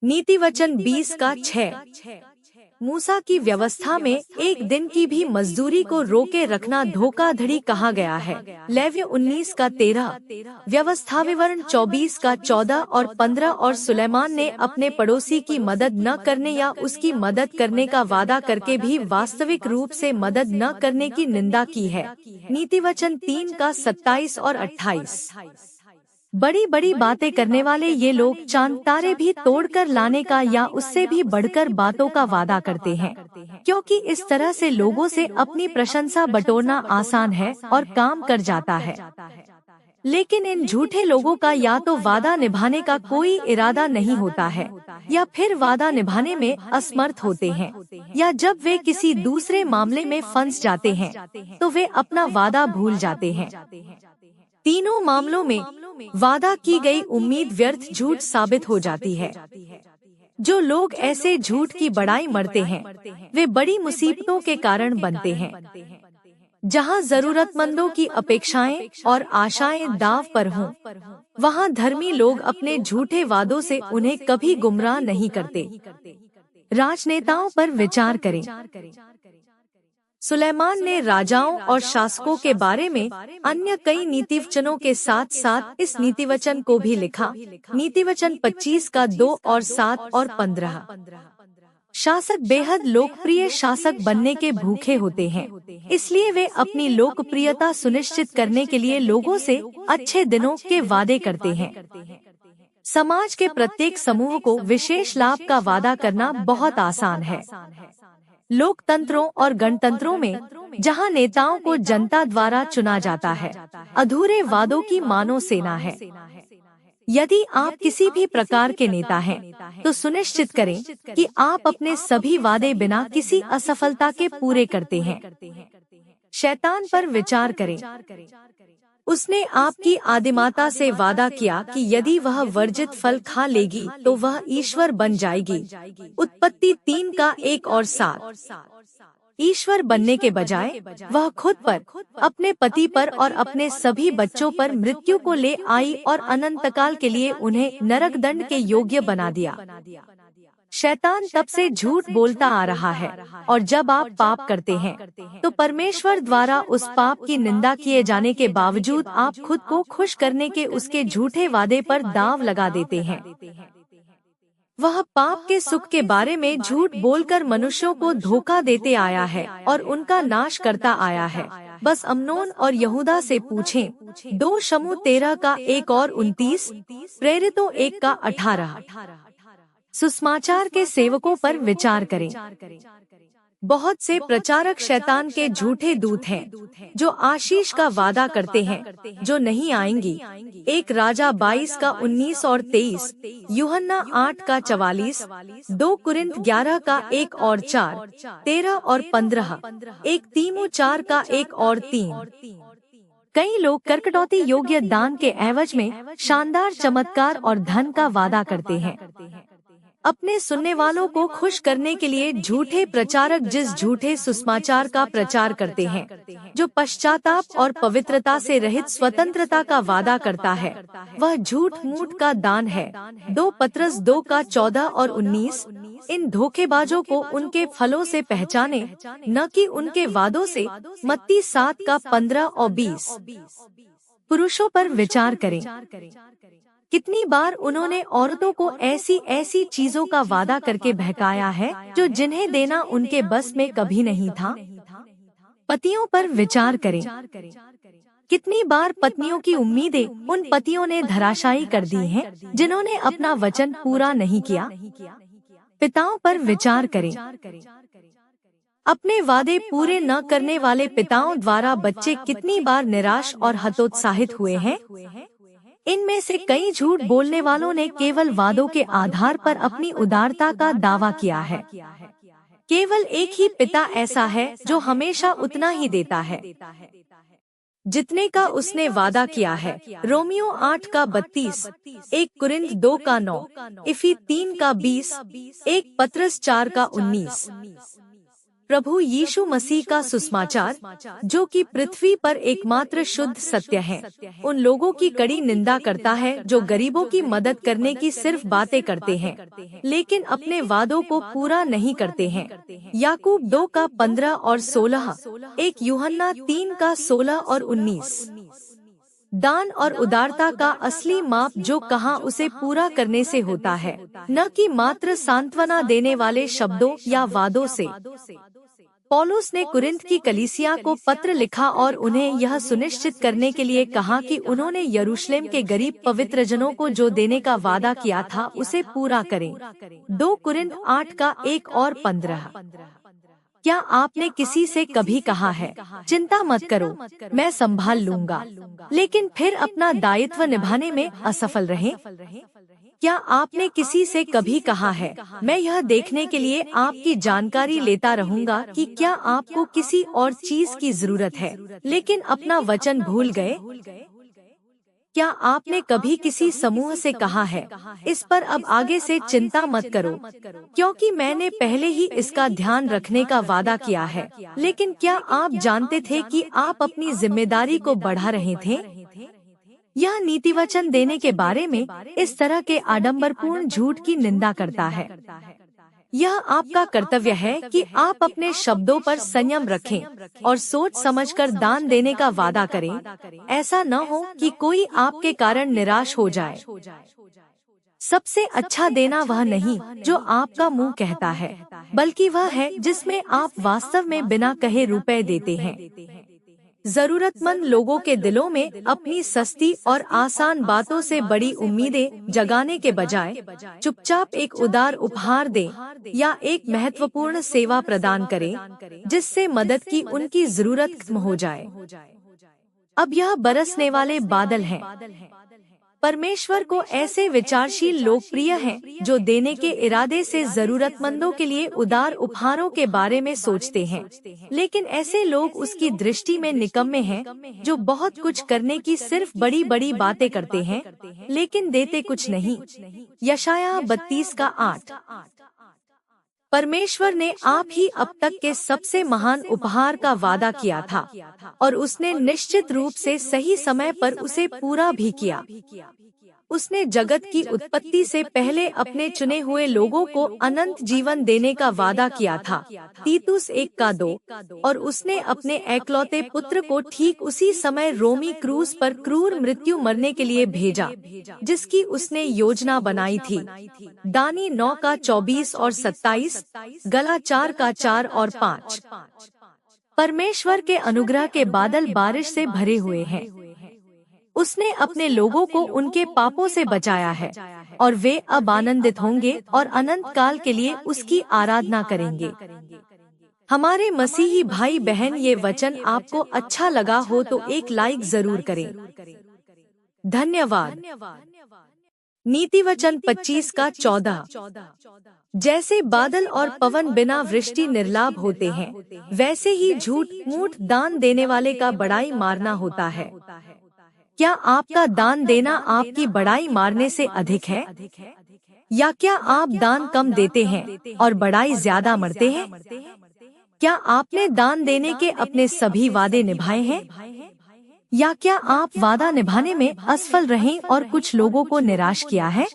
नीति वचन 20:6। मूसा की व्यवस्था में एक दिन की भी मजदूरी को रोके रखना धोखाधड़ी कहा गया है। लेव्य 19:13, व्यवस्था विवरण 24:14 और 15। और सुलेमान ने अपने पड़ोसी की मदद न करने या उसकी मदद करने का वादा करके भी वास्तविक रूप से मदद न करने की निंदा की है। नीति वचन 3:27 और 28। बड़ी बड़ी बातें करने वाले ये लोग चांद तारे भी तोड़कर लाने का या उससे भी बढ़कर बातों का वादा करते हैं, क्योंकि इस तरह से लोगों से अपनी प्रशंसा बटोरना आसान है और काम कर जाता है। लेकिन इन झूठे लोगों का या तो वादा निभाने का कोई इरादा नहीं होता है, या फिर वादा निभाने में असमर्थ होते हैं, या जब वे किसी दूसरे मामले में फंस जाते हैं तो वे अपना वादा भूल जाते हैं। तीनों मामलों में वादा की गई उम्मीद व्यर्थ झूठ साबित हो जाती है। जो लोग ऐसे झूठ की बड़ाई मरते हैं वे बड़ी मुसीबतों के कारण बनते हैं। जहां जरूरतमंदों की अपेक्षाएं और आशाएं दांव पर हों, वहां धर्मी लोग अपने झूठे वादों से उन्हें कभी गुमराह नहीं करते। राजनेताओं पर विचार करें। सुलेमान ने राजाओं और शासकों के बारे में अन्य कई नीतिवचनों के साथ साथ इस नीतिवचन को भी लिखा। नीतिवचन 25:2 और 7 और 15। शासक बेहद लोकप्रिय शासक बनने के भूखे होते हैं, इसलिए वे अपनी लोकप्रियता सुनिश्चित करने के लिए लोगों से अच्छे दिनों के वादे करते हैं। समाज के प्रत्येक समूह को विशेष लाभ का वादा करना बहुत आसान है। लोकतंत्रों और गणतंत्रों में जहां नेताओं को जनता द्वारा चुना जाता है, अधूरे वादों की मानव सेना है। यदि आप किसी भी प्रकार के नेता हैं, तो सुनिश्चित करें कि आप अपने सभी वादे बिना किसी असफलता के पूरे करते हैं। शैतान पर विचार करें। उसने आपकी आदिमाता से वादा किया कि यदि वह वर्जित फल खा लेगी तो वह ईश्वर बन जाएगी। उत्पत्ति 3:1 और 7। ईश्वर बनने के बजाय वह खुद पर, अपने पति पर और अपने सभी बच्चों पर मृत्यु को ले आई और अनंतकाल के लिए उन्हें नरकदंड के योग्य बना दिया। शैतान तब से झूठ बोलता आ रहा है, और जब आप पाप करते हैं तो परमेश्वर द्वारा उस पाप की निंदा किए जाने के बावजूद आप खुद को खुश करने के उसके झूठे वादे पर दांव लगा देते हैं। वह पाप के सुख के बारे में झूठ बोलकर मनुष्यों को धोखा देते आया है और उनका नाश करता आया है। बस अम्नोन और यहूदा से पूछें। 2 शमूएल 13:1 और 29, प्रेरितों 1:18। सुसमाचार के सेवकों पर विचार करें। बहुत से प्रचारक शैतान के झूठे दूत हैं जो आशीष का वादा करते हैं जो नहीं आएंगी। 1 राजा 22:19 और 23, यूहन्ना 8:44, 2 कुरिन्थ 11:1 और 4, 13 और 15, 1 तीमो 4:1 और 3। कई लोग करकटौती योग्य दान के एवज में शानदार चमत्कार और धन का वादा करते हैं। अपने सुनने वालों को खुश करने के लिए झूठे प्रचारक जिस झूठे सुसमाचार का प्रचार करते हैं, जो पश्चाताप और पवित्रता से रहित स्वतंत्रता का वादा करता है, वह झूठ मूठ का दान है। 2 पत्रस 2:14 और 19। इन धोखेबाजों को उनके फलों से पहचाने, न कि उनके वादों से। मत्ती 7:15 और 20। पुरुषों पर विचार करें। कितनी बार उन्होंने औरतों को ऐसी ऐसी चीजों का वादा करके बहकाया है जो जिन्हें देना उनके बस में कभी नहीं था। पतियों पर विचार करें। कितनी बार पत्नियों की उम्मीदें उन पतियों ने धराशायी कर दी हैं जिन्होंने अपना वचन पूरा नहीं किया। पिताओं पर विचार करें। अपने वादे पूरे न करने वाले पिताओं द्वारा बच्चे कितनी बार निराश और हतोत्साहित हुए हैं। इनमें से कई झूठ बोलने वालों ने केवल वादों के आधार पर अपनी उदारता का दावा किया है। केवल एक ही पिता ऐसा है जो हमेशा उतना ही देता है जितने का उसने वादा किया है। रोमियो 8:32, 1 कुरिन्थ 2:9, इफी 3:20, 1 पत्रस 4:19। प्रभु यीशु मसीह का सुसमाचार, जो कि पृथ्वी पर एकमात्र शुद्ध सत्य है, उन लोगों की कड़ी निंदा करता है जो गरीबों की मदद करने की सिर्फ बातें करते हैं, लेकिन अपने वादों को पूरा नहीं करते हैं। याकूब 2 का 15 और 16, 1 यूहन्ना 3 का 16 और 19। दान और उदारता का असली माप जो कहाँ उसे पूरा करने से होता है, न कि मात्र सांत्वना देने वाले शब्दों या वादों से। पौलुस ने कुरिन्थ की कलीसिया को पत्र लिखा और उन्हें यह सुनिश्चित करने के लिए कहा कि उन्होंने यरूशलेम के गरीब पवित्रजनों को जो देने का वादा किया था उसे पूरा करें। 2 कुरिन्थ 8 का 1 और 15। क्या आपने किसी से कभी कहा है, चिंता मत करो, मैं संभाल लूंगा, लेकिन फिर अपना दायित्व निभाने में असफल रहे? क्या आपने किसी से कभी कहा है, मैं यह देखने के लिए आपकी जानकारी लेता रहूंगा कि क्या आपको किसी और चीज की जरूरत है, लेकिन अपना वचन भूल गए? क्या आपने कभी किसी समूह से कहा है, इस पर अब आगे से चिंता मत करो, क्योंकि मैंने पहले ही इसका ध्यान रखने का वादा किया है? लेकिन क्या आप जानते थे कि आप अपनी जिम्मेदारी को बढ़ा रहे थे? यह नीतिवचन देने के बारे में इस तरह के आडंबरपूर्ण झूठ की निंदा करता है। यह आपका कर्तव्य है कि आप अपने शब्दों पर संयम रखें और सोच समझकर दान देने का वादा करें। ऐसा न हो कि कोई आपके कारण निराश हो जाए। सबसे अच्छा देना वह नहीं जो आपका मुंह कहता है, बल्कि वह है जिसमें आप वास्तव में बिना कहे रुपए देते हैं। जरूरतमंद लोगों के दिलों में अपनी सस्ती और आसान बातों से बड़ी उम्मीदें जगाने के बजाय चुपचाप एक उदार उपहार दें या एक महत्वपूर्ण सेवा प्रदान करें, जिससे मदद की उनकी जरूरत खत्म हो जाए। अब यह बरसने वाले बादल हैं। परमेश्वर को ऐसे विचारशील लोग प्रिय हैं जो देने के इरादे से जरूरतमंदों के लिए उदार उपहारों के बारे में सोचते हैं, लेकिन ऐसे लोग उसकी दृष्टि में निकम्मे हैं जो बहुत कुछ करने की सिर्फ बड़ी बड़ी बातें करते हैं, लेकिन देते कुछ नहीं। यशायाह 32 का 8। परमेश्वर ने आप ही अब तक के सबसे महान उपहार का वादा किया था और उसने निश्चित रूप से सही समय पर उसे पूरा भी किया। उसने जगत की उत्पत्ति से पहले अपने चुने हुए लोगों को अनंत जीवन देने का वादा किया था, तीतुस 1 का 2, और उसने अपने एकलौते पुत्र को ठीक उसी समय रोमी क्रूस पर क्रूर मृत्यु मरने के लिए भेजा जिसकी उसने योजना बनाई थी। दानी 9 का 24 और 27, गला 4 का 4 और 5। परमेश्वर के अनुग्रह के बादल बारिश से भरे हुए हैं। उसने अपने लोगों को उनके पापों से बचाया है और वे अब आनंदित होंगे और अनंत काल के लिए उसकी आराधना करेंगे। हमारे मसीही भाई बहन, ये वचन आपको अच्छा लगा हो तो एक लाइक जरूर करें। धन्यवाद। नीतिवचन 25 का 14। जैसे बादल और पवन बिना वृष्टि निर्लाभ होते हैं, वैसे ही झूठ मूठ दान देने वाले का बड़ाई मारना होता है। क्या आपका दान देना आपकी बड़ाई मारने से अधिक है? या क्या आप दान कम देते हैं और बड़ाई ज्यादा मरते हैं? क्या आपने दान देने के अपने सभी वादे निभाए हैं? या क्या आप वादा निभाने में असफल रहे और कुछ लोगों को निराश किया है?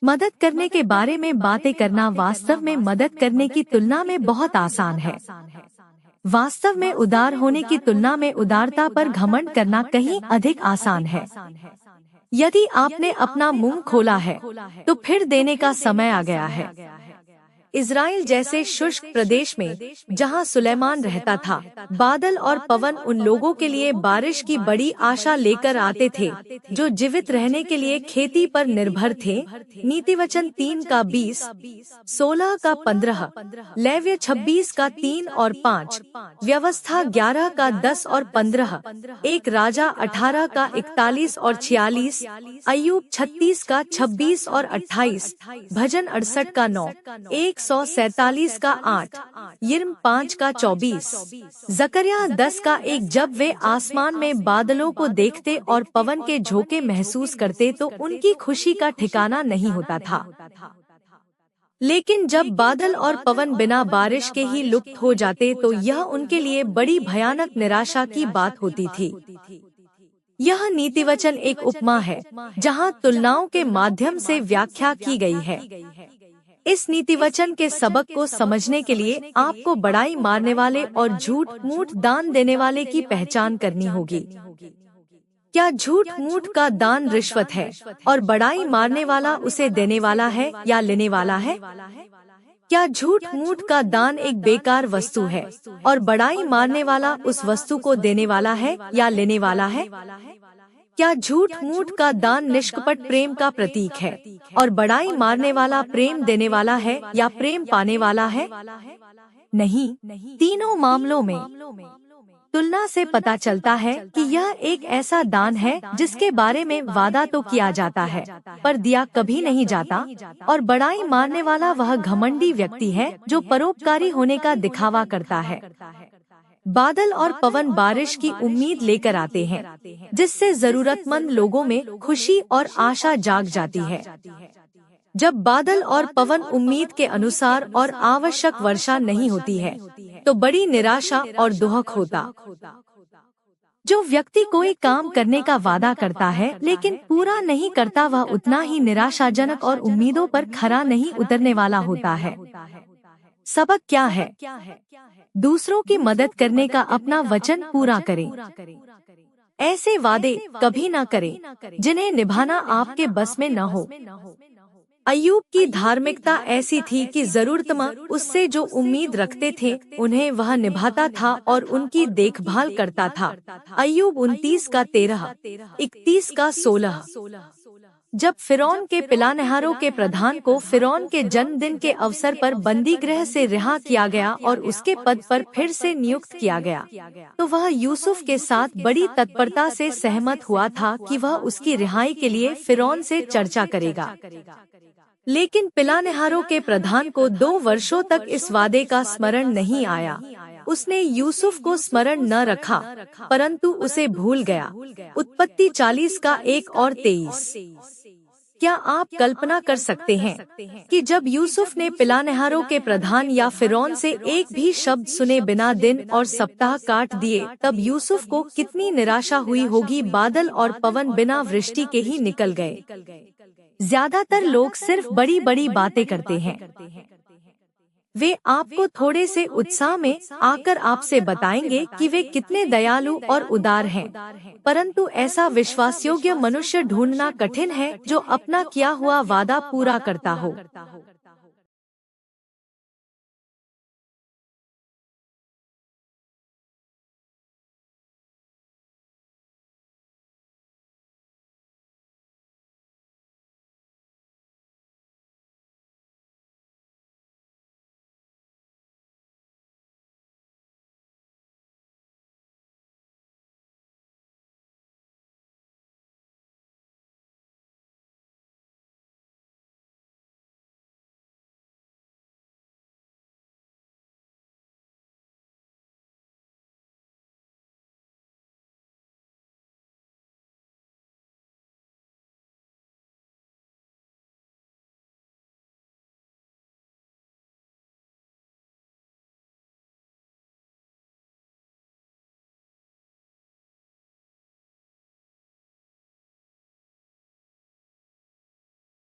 मदद करने के बारे में बातें करना वास्तव में मदद करने की तुलना में बहुत आसान है। वास्तव में उदार होने की तुलना में उदारता पर घमंड करना कहीं अधिक आसान है। यदि आपने अपना मुंह खोला है तो फिर देने का समय आ गया है। इज़राइल जैसे शुष्क प्रदेश में जहां सुलेमान रहता था, बादल और पवन उन लोगों के लिए बारिश की बड़ी आशा लेकर आते थे जो जीवित रहने के लिए खेती पर निर्भर थे। नीतिवचन 3 का 20, 16 का 15, लेव्य 26 का 3 और 5, व्यवस्था 11 का 10 और 15, एक राजा 18 का 41 और 46, अय्यूब 36 का 26 और 28, भजन 68 का 9, 147 का 8, यिर्म 5 का 24, जकरिया 10 का 1। जब वे आसमान में बादलों को देखते और पवन के झोंके महसूस करते तो उनकी खुशी का ठिकाना नहीं होता था। लेकिन जब बादल और पवन बिना बारिश के ही लुप्त हो जाते तो यह उनके लिए बड़ी भयानक निराशा की बात होती थी। यह नीतिवचन एक उपमा है जहां तुलनाओं के माध्यम से व्याख्या की गई है। इस नीतिवचन के सबक को समझने के लिए आपको बड़ाई मारने वाले और झूठ मूठ दान देने वाले की पहचान करनी होगी। क्या झूठ मूठ का दान रिश्वत है और बड़ाई मारने वाला उसे देने वाला है या लेने वाला है? क्या झूठ मूठ का दान एक बेकार वस्तु है और बड़ाई मारने वाला उस वस्तु को देने वाला है या लेने वाला है? क्या झूठ मूठ का दान निष्कपट प्रेम का प्रतीक है और बड़ाई मारने वाला प्रेम देने वाला है या प्रेम पाने वाला है? नहीं, तीनों मामलों में तुलना से पता चलता है कि यह एक ऐसा दान है जिसके बारे में वादा तो किया जाता है पर दिया कभी नहीं जाता, और बड़ाई मारने वाला वह घमंडी व्यक्ति है जो परोपकारी होने का दिखावा करता है। बादल और पवन बारिश की उम्मीद लेकर आते हैं जिससे जरूरतमंद लोगों में खुशी और आशा जाग जाती है। जब बादल और पवन उम्मीद के अनुसार और आवश्यक वर्षा नहीं होती है तो बड़ी निराशा और दुहक होता। जो व्यक्ति कोई काम करने का वादा करता है लेकिन पूरा नहीं करता वह उतना ही निराशाजनक और उम्मीदों पर खरा नहीं उतरने वाला होता है। सबक क्या है? दूसरों की मदद करने का अपना वचन पूरा करें। ऐसे वादे कभी न करें जिन्हें निभाना आपके बस में न हो। अय्यूब की धार्मिकता ऐसी थी कि जरूरतमंद उससे जो उम्मीद रखते थे उन्हें वह निभाता था और उनकी देखभाल करता था। अय्यूब 29 का 13, 31 का 16। जब फिरौन के पिलानहारों के प्रधान को फिरौन के जन्मदिन के अवसर पर बंदी गृह से रिहा किया गया और उसके पद पर फिर से नियुक्त किया गया तो वह यूसुफ के साथ बड़ी तत्परता से सहमत हुआ था कि वह उसकी रिहाई के लिए फिरौन से चर्चा करेगा। लेकिन पिलानहारों के प्रधान को 2 वर्षों तक इस वादे का स्मरण नहीं आया। उसने यूसुफ को स्मरण न रखा परंतु उसे भूल गया। उत्पत्ति 40 का 1 और 23। क्या आप कल्पना कर सकते हैं कि जब यूसुफ ने पिलानहारों के प्रधान या फिरौन से एक भी शब्द सुने बिना दिन और सप्ताह काट दिए तब यूसुफ को कितनी निराशा हुई होगी। बादल और पवन बिना वृष्टि के ही निकल गए। ज्यादातर लोग सिर्फ बड़ी बड़ी बातें करते हैं। वे आपको थोड़े से उत्साह में आकर आपसे बताएंगे कि वे कितने दयालु और उदार हैं, परंतु ऐसा विश्वासयोग्य मनुष्य ढूंढना कठिन है जो अपना किया हुआ वादा पूरा करता हो।